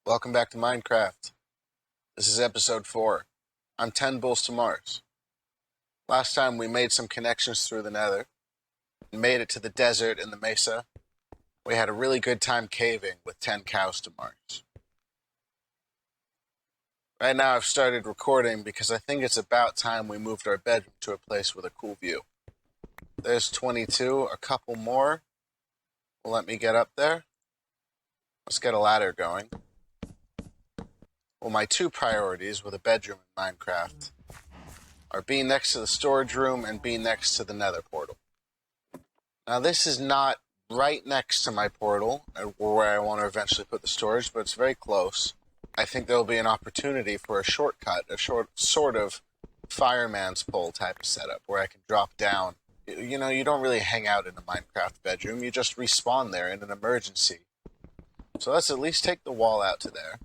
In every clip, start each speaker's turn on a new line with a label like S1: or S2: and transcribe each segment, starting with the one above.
S1: Welcome back to Minecraft. This is episode 4. I'm 10 bulls to Mars. Last time we made some connections through the Nether, and made it to the desert and the mesa. We had a really good time caving with 10 cows to Mars. Right now I've started recording because I think it's about time we moved our bedroom to a place with a cool view. There's 22, a couple more will let me get up there. Let's get a ladder going. Well, my two priorities with a bedroom in Minecraft are being next to the storage room and being next to the Nether portal. Now, this is not right next to my portal, where I want to eventually put the storage, but it's very close. I think there will be an opportunity for a shortcut, sort of fireman's pole type of setup, where I can drop down. You know, you don't really hang out in a Minecraft bedroom, you just respawn there in an emergency. So let's at least take the wall out to there.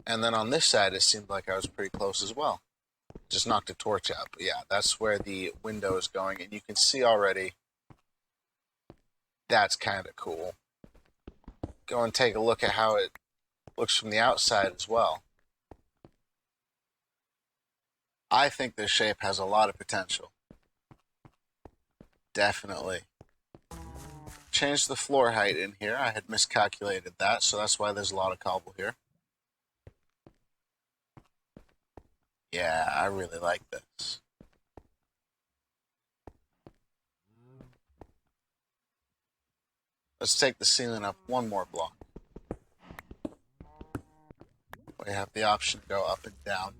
S1: And then on this side, it seemed like I was pretty close as well. Just knocked a torch out. But yeah, that's where the window is going. And you can see already, that's kind of cool. Go and take a look at how it looks from the outside as well. I think this shape has a lot of potential. Definitely. Changed the floor height in here. I had miscalculated that, so that's why there's a lot of cobble here. Yeah, I really like this. Let's take the ceiling up one more block. We have the option to go up and down.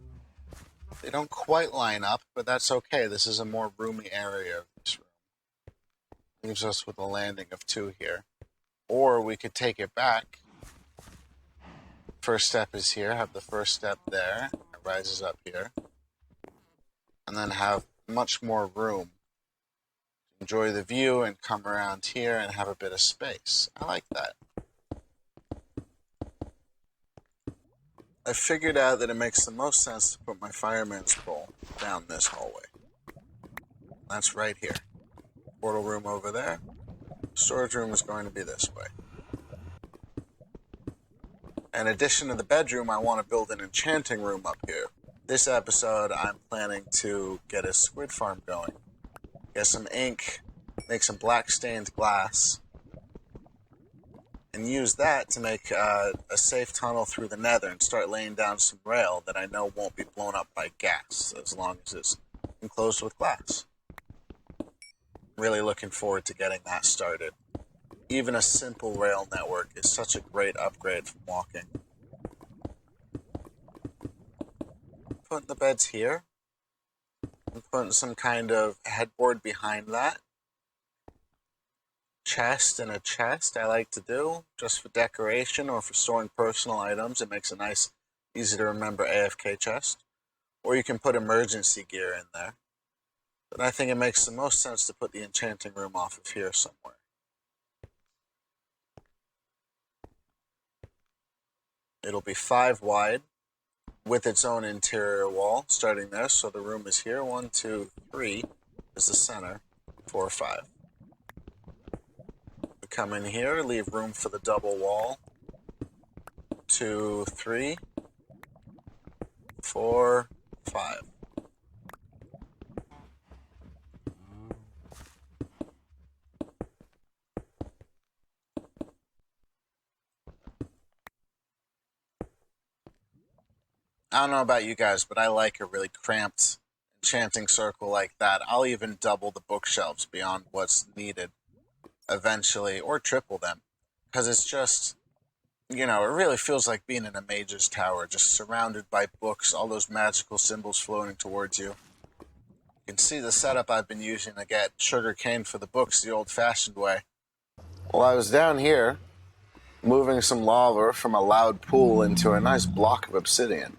S1: They don't quite line up, but that's okay. This is a more roomy area of this room. Leaves us with a landing of 2 here. Or we could take it back. First step is here. Have the first step there. It rises up here. And then have much more room. Enjoy the view and come around here and have a bit of space. I like that. I figured out that it makes the most sense to put my fireman's pole down this hallway. That's right here. Portal room over there. Storage room is going to be this way. In addition to the bedroom, I want to build an enchanting room up here. This episode, I'm planning to get a squid farm going. Get some ink, make some black stained glass, and use that to make a safe tunnel through the Nether and start laying down some rail that I know won't be blown up by gas as long as it's enclosed with glass. Really looking forward to getting that started. Even a simple rail network is such a great upgrade from walking. Putting the beds here. And putting some kind of headboard behind that. Chest and a chest I like to do, just for decoration or for storing personal items. It makes a nice, easy to remember AFK chest. Or you can put emergency gear in there. But I think it makes the most sense to put the enchanting room off of here somewhere. It'll be 5 wide with its own interior wall starting there. So the room is here. 1, 2, 3 is the center. 4, 5. We come in here, leave room for the double wall. 2, 3, 4, 5. I don't know about you guys, but I like a really cramped enchanting circle like that. I'll even double the bookshelves beyond what's needed eventually, or triple them. Because it's just, you know, it really feels like being in a mage's tower, just surrounded by books, all those magical symbols floating towards you. You can see the setup I've been using to get sugar cane for the books the old-fashioned way. Well, I was down here, moving some lava from a loud pool into a nice block of obsidian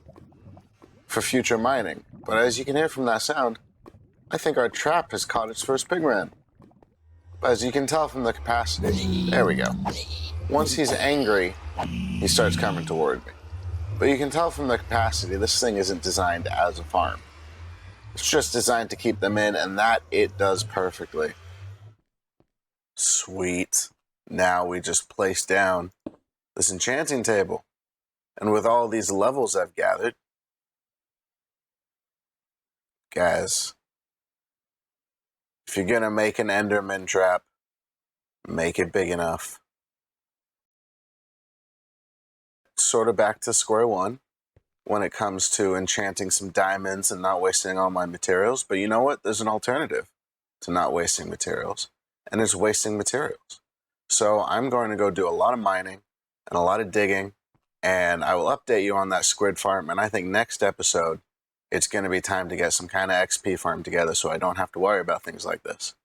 S1: for future mining. But as you can hear from that sound, I think our trap has caught its first pigman. As you can tell from the capacity, there we go. Once he's angry, he starts coming toward me. But you can tell from the capacity, this thing isn't designed as a farm. It's just designed to keep them in, and that it does perfectly. Sweet. Now we just place down this enchanting table. And with all these levels I've gathered, guys, if you're gonna make an Enderman trap, make it big enough. Sort of back to square one when it comes to enchanting some diamonds and not wasting all my materials. But you know what? There's an alternative to not wasting materials, and it's wasting materials. So I'm going to go do a lot of mining and a lot of digging, and I will update you on that squid farm. And I think next episode, it's going to be time to get some kind of XP farm together so I don't have to worry about things like this.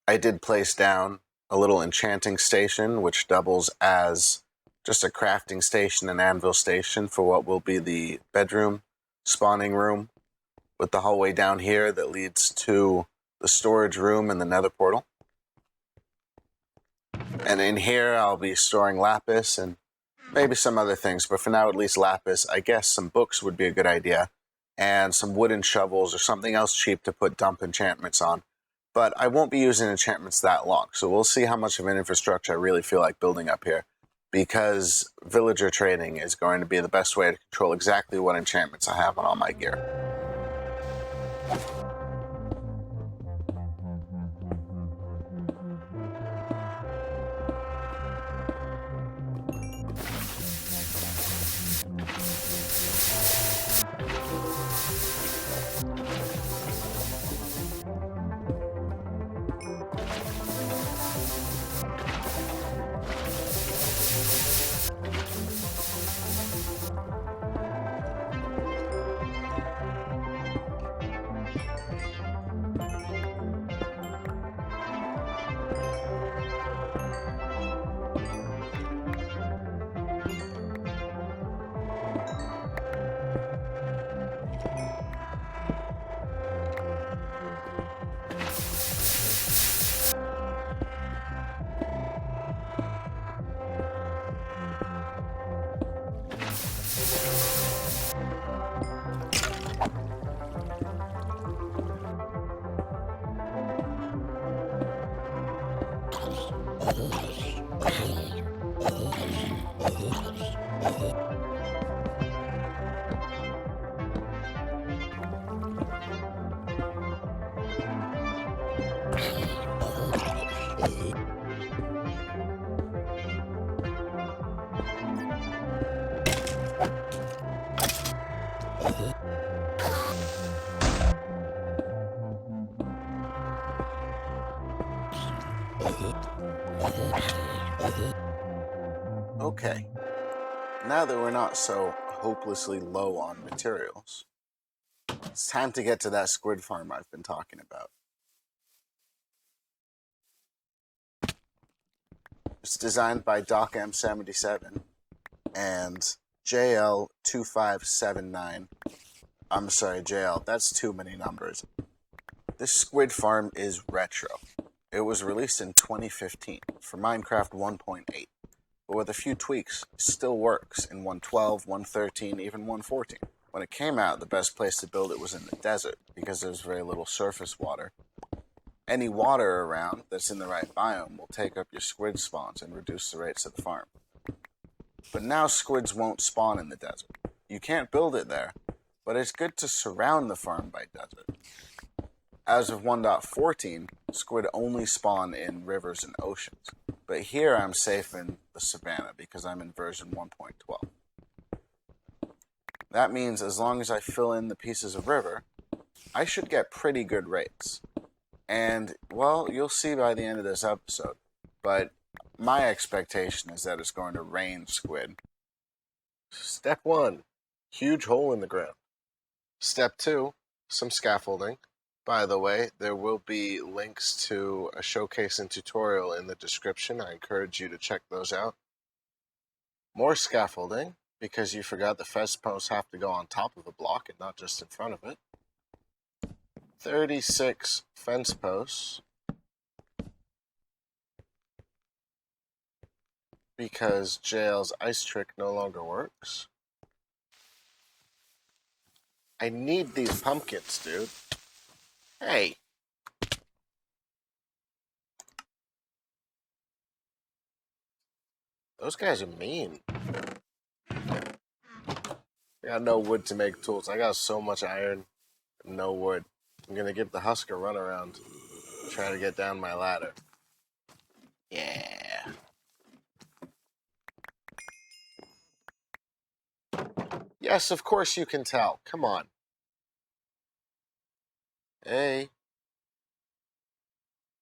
S1: I did place down a little enchanting station, which doubles as just a crafting station and anvil station for what will be the bedroom spawning room, with the hallway down here that leads to the storage room and the nether portal. And in here I'll be storing lapis and maybe some other things, but for now at least lapis. I guess some books would be a good idea, and some wooden shovels or something else cheap to put dump enchantments on. But I won't be using enchantments that long, so we'll see how much of an infrastructure I really feel like building up here, because villager trading is going to be the best way to control exactly what enchantments I have on all my gear. Okay, now that we're not so hopelessly low on materials, it's time to get to that squid farm I've been talking about. It's designed by Docm77 and JL2579. I'm sorry, JL, that's too many numbers. This squid farm is retro. It was released in 2015 for Minecraft 1.8, but with a few tweaks, it still works in 1.12, 1.13, even 1.14. When it came out, the best place to build it was in the desert, because there's very little surface water. Any water around that's in the right biome will take up your squid spawns and reduce the rates of the farm. But now squids won't spawn in the desert. You can't build it there, but it's good to surround the farm by desert. As of 1.14, squid only spawn in rivers and oceans, but here I'm safe in the savannah because I'm in version 1.12. That means as long as I fill in the pieces of river, I should get pretty good rates. And, well, you'll see by the end of this episode, but my expectation is that it's going to rain squid.
S2: Step 1, huge hole in the ground. Step 2, some scaffolding. By the way, there will be links to a showcase and tutorial in the description. I encourage you to check those out. More scaffolding, because you forgot the fence posts have to go on top of the block and not just in front of it. 36 fence posts, because JL's ice trick no longer works. I need these pumpkins, dude. Hey. Those guys are mean. I got no wood to make tools. I got so much iron, no wood. I'm gonna give the husk a run around, try to get down my ladder. Yeah. Yes, of course you can tell. Come on. Hey.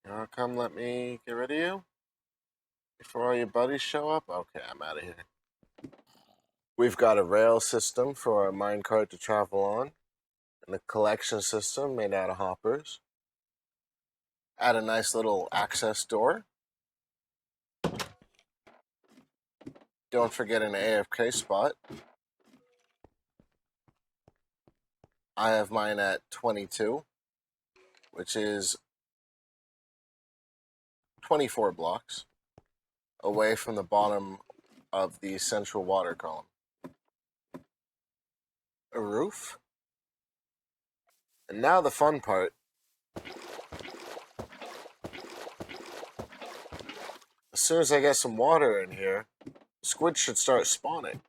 S2: You wanna come let me get rid of you? Before all your buddies show up? Okay, I'm out of here. We've got a rail system for our minecart to travel on, and a collection system made out of hoppers. Add a nice little access door. Don't forget an AFK spot. I have mine at 22, which is 24 blocks away from the bottom of the central water column. A roof. And now the fun part. As soon as I get some water in here, squid should start spawning.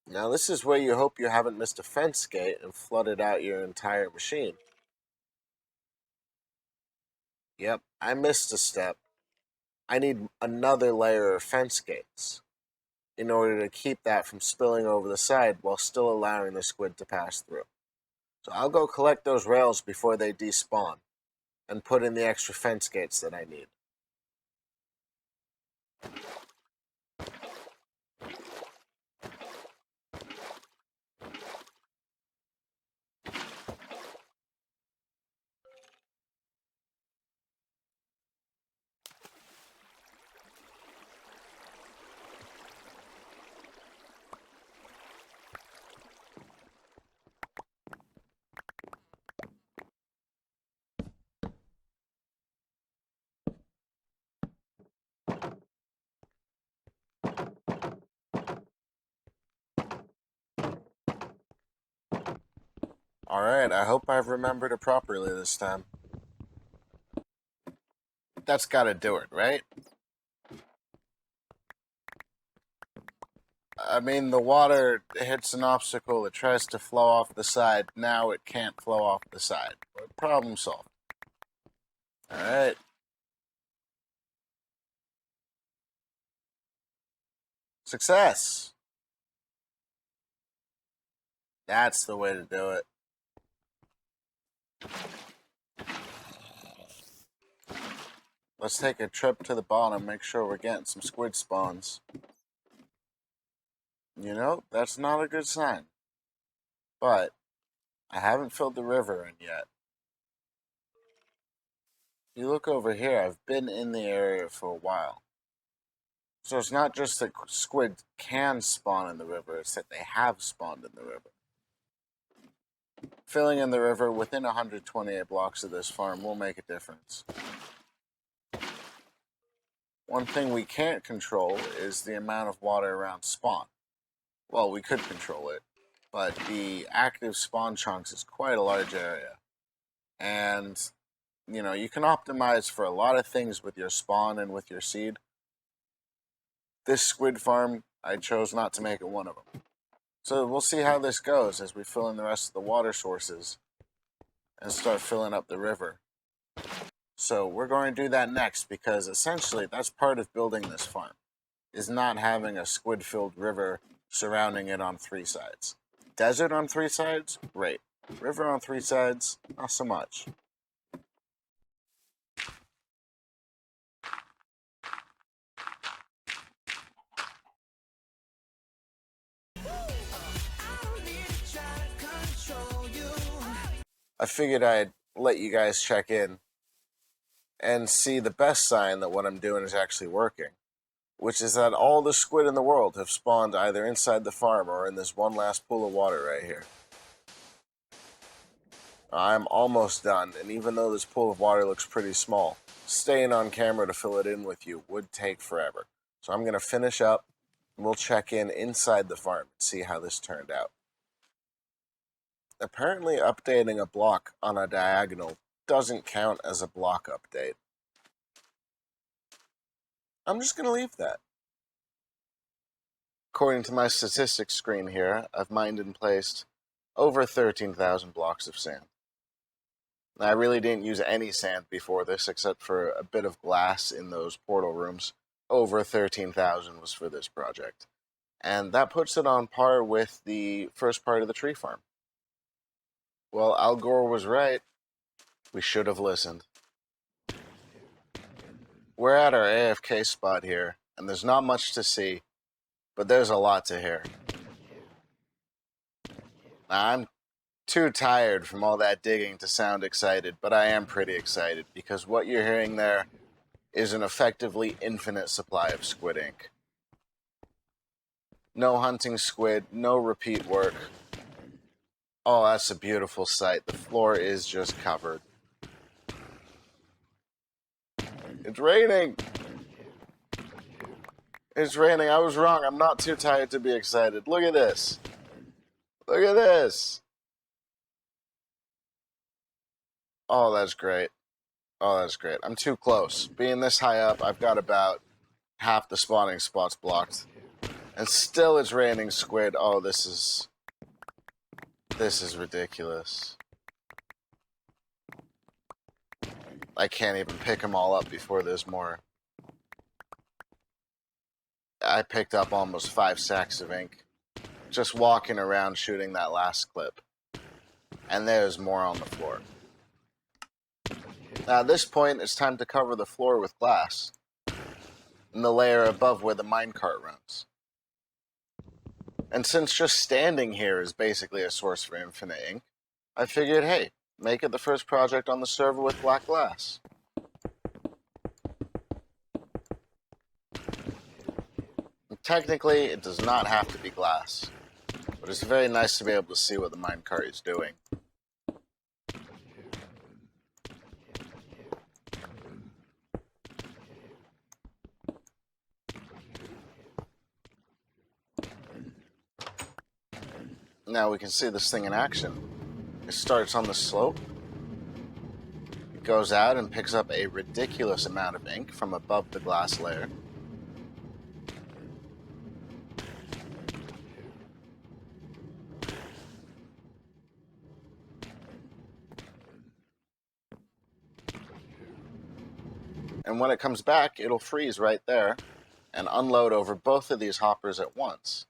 S2: Now this is where you hope you haven't missed a fence gate and flooded out your entire machine. Yep, I missed a step. I need another layer of fence gates in order to keep that from spilling over the side while still allowing the squid to pass through. So I'll go collect those rails before they despawn and put in the extra fence gates that I need. Alright, I hope I've remembered it properly this time. That's gotta do it, right? I mean, the water hits an obstacle, it tries to flow off the side, now it can't flow off the side. Problem solved. Alright. Success! That's the way to do it. Let's take a trip to the bottom, make sure we're getting some squid spawns. You know, that's not a good sign. But I haven't filled the river in yet. You look over here, I've been in the area for a while. So it's not just that squid can spawn in the river, it's that they have spawned in the river. Filling in the river within 128 blocks of this farm will make a difference. One thing we can't control is the amount of water around spawn. Well, we could control it, but the active spawn chunks is quite a large area. And, you know, you can optimize for a lot of things with your spawn and with your seed. This squid farm, I chose not to make it one of them. So we'll see how this goes as we fill in the rest of the water sources and start filling up the river. So we're going to do that next because essentially that's part of building this farm, is not having a squid-filled river surrounding it on three sides. Desert on three sides? Great. River on three sides? Not so much. I figured I'd let you guys check in and see the best sign that what I'm doing is actually working, which is that all the squid in the world have spawned either inside the farm or in this one last pool of water right here. I'm almost done, and even though this pool of water looks pretty small, staying on camera to fill it in with you would take forever. So I'm going to finish up, and we'll check in inside the farm and see how this turned out. Apparently updating a block on a diagonal doesn't count as a block update. I'm just going to leave that. According to my statistics screen here, I've mined and placed over 13,000 blocks of sand. I really didn't use any sand before this except for a bit of glass in those portal rooms. Over 13,000 was for this project. And that puts it on par with the first part of the tree farm. Well, Al Gore was right. We should have listened. We're at our AFK spot here, and there's not much to see, but there's a lot to hear. Now, I'm too tired from all that digging to sound excited, but I am pretty excited because what you're hearing there is an effectively infinite supply of squid ink. No hunting squid, no repeat work. Oh, that's a beautiful sight. The floor is just covered. It's raining! It's raining. I was wrong. I'm not too tired to be excited. Look at this. Look at this. Oh, that's great. Oh, that's great. I'm too close. Being this high up, I've got about half the spawning spots blocked. And still it's raining squid. Oh, this is ridiculous. I can't even pick them all up before there's more. I picked up almost 5 sacks of ink just walking around shooting that last clip. And there's more on the floor. Now at this point, it's time to cover the floor with glass in the layer above where the minecart runs. And since just standing here is basically a source for infinite ink, I figured, hey, make it the first project on the server with black glass. And technically, it does not have to be glass, but it's very nice to be able to see what the minecart is doing. Now we can see this thing in action. It starts on the slope. It goes out and picks up a ridiculous amount of ink from above the glass layer. And when it comes back, it'll freeze right there and unload over both of these hoppers at once,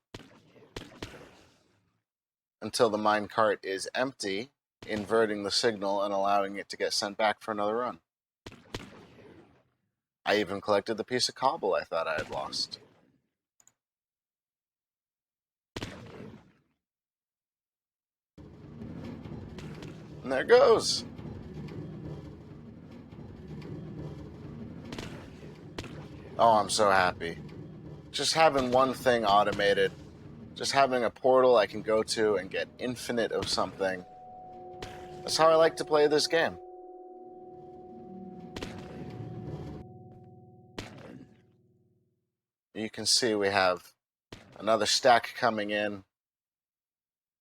S2: until the minecart is empty, inverting the signal and allowing it to get sent back for another run. I even collected the piece of cobble I thought I had lost. And there it goes. Oh, I'm so happy. Just having one thing automated. Just having a portal I can go to and get infinite of something. That's how I like to play this game. You can see we have another stack coming in.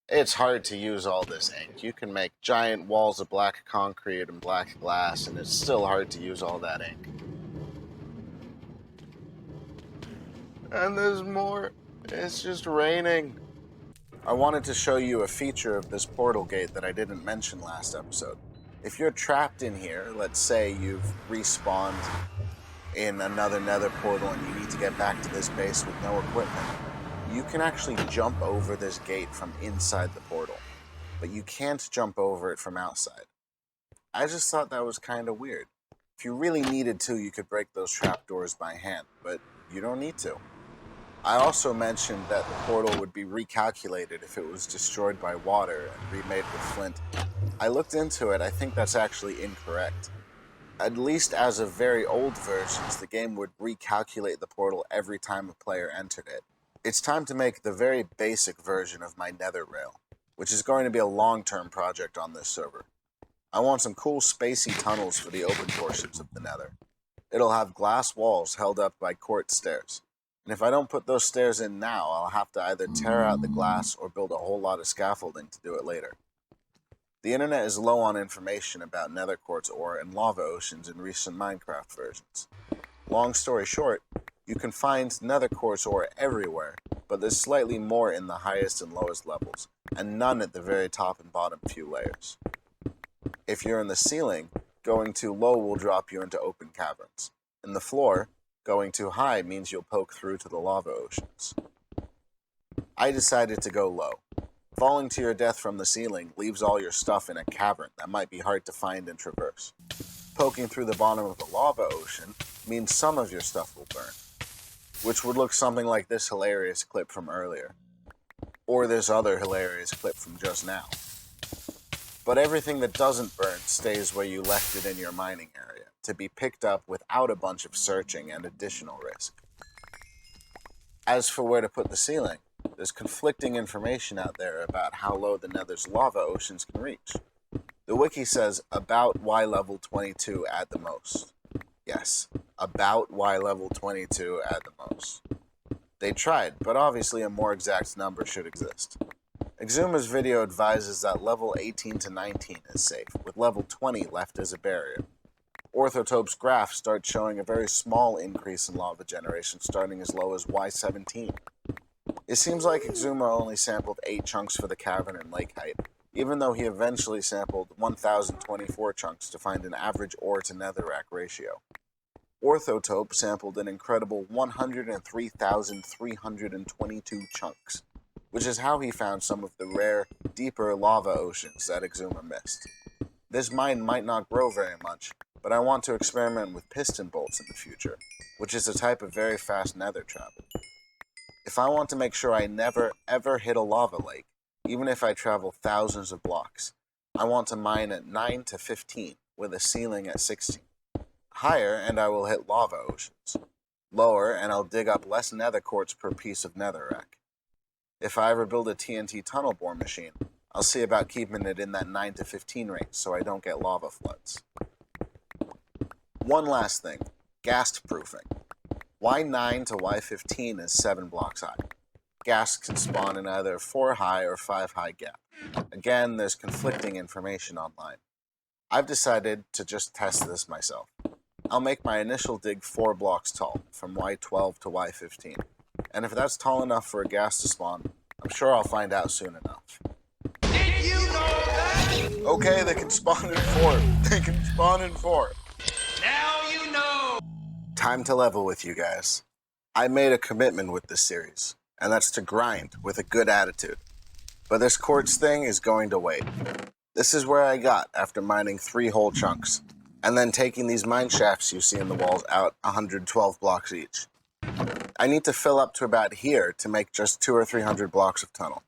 S2: It's hard to use all this ink. You can make giant walls of black concrete and black glass, and it's still hard to use all that ink. And there's more. It's just raining. I wanted to show you a feature of this portal gate that I didn't mention last episode. If you're trapped in here, let's say you've respawned in another nether portal and you need to get back to this base with no equipment, you can actually jump over this gate from inside the portal, but you can't jump over it from outside. I just thought that was kind of weird. If you really needed to, you could break those trapdoors by hand, but you don't need to. I also mentioned that the portal would be recalculated if it was destroyed by water and remade with flint. I looked into it. I think that's actually incorrect. At least as of very old versions, the game would recalculate the portal every time a player entered it. It's time to make the very basic version of my nether rail, which is going to be a long-term project on this server. I want some cool spacey tunnels for the open portions of the nether. It'll have glass walls held up by quartz stairs. And if I don't put those stairs in now, I'll have to either tear out the glass or build a whole lot of scaffolding to do it later. The internet is low on information about nether quartz ore and lava oceans in recent Minecraft versions. Long story short, you can find nether quartz ore everywhere,
S1: but there's slightly more in the highest and lowest levels, and none at the very top and bottom few layers. If you're in the ceiling, going too low will drop you into open caverns. In the floor, going too high means you'll poke through to the lava oceans. I decided to go low. Falling to your death from the ceiling leaves all your stuff in a cavern that might be hard to find and traverse. Poking through the bottom of the lava ocean means some of your stuff will burn, which would look something like this hilarious clip from earlier, or this other hilarious clip from just now. But everything that doesn't burn stays where you left it in your mining area, to be picked up without a bunch of searching and additional risk. As for where to put the ceiling, there's conflicting information out there about how low the Nether's lava oceans can reach. The wiki says about Y level 22 at the most. Yes, about Y level 22 at the most. They tried, but obviously a more exact number should exist. Exuma's video advises that level 18 to 19 is safe, with level 20 left as a barrier. Orthotope's graph starts showing a very small increase in lava generation starting as low as Y17. It seems like Exuma only sampled 8 chunks for the cavern and lake height, even though he eventually sampled 1,024 chunks to find an average ore to netherrack ratio. Orthotope sampled an incredible 103,322 chunks, which is how he found some of the rare, deeper lava oceans that Exuma missed. This mine might not grow very much, but I want to experiment with piston bolts in the future, which is a type of very fast nether travel. If I want to make sure I never ever hit a lava lake, even if I travel thousands of blocks, I want to mine at 9 to 15 with a ceiling at 16. Higher and I will hit lava oceans. Lower and I'll dig up less nether quartz per piece of netherrack. If I ever build a TNT tunnel bore machine, I'll see about keeping it in that 9 to 15 range so I don't get lava floods. One last thing, ghast proofing. Y9 to Y15 is 7 blocks high. Ghast can spawn in either a 4 high or 5 high gap. Again, there's conflicting information online. I've decided to just test this myself. I'll make my initial dig 4 blocks tall, from Y12 to Y15. And if that's tall enough for a ghast to spawn, I'm sure I'll find out soon enough.
S3: Did you know that?
S1: Okay, they can spawn in 4. They can spawn in 4.
S3: Now you know.
S1: Time to level with you guys. I made a commitment with this series, and that's to grind with a good attitude. But this quartz thing is going to wait. This is where I got after mining 3 whole chunks, and then taking these mine shafts you see in the walls out 112 blocks each. I need to fill up to about here to make just 200 or 300 blocks of tunnel.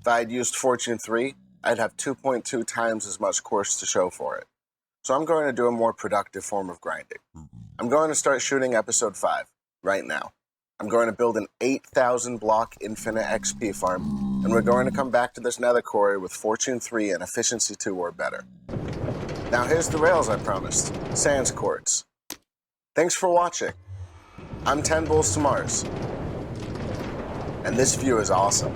S1: If I had used Fortune 3, I'd have 2.2 times as much quartz to show for it. So I'm going to do a more productive form of grinding. I'm going to start shooting episode 5 right now. I'm going to build an 8,000 block infinite XP farm, and we're going to come back to this nether quarry with Fortune 3 and Efficiency 2 or better. Now here's the rails I promised, sans quartz. Thanks for watching. I'm 10 Bulls to Mars, and this view is awesome.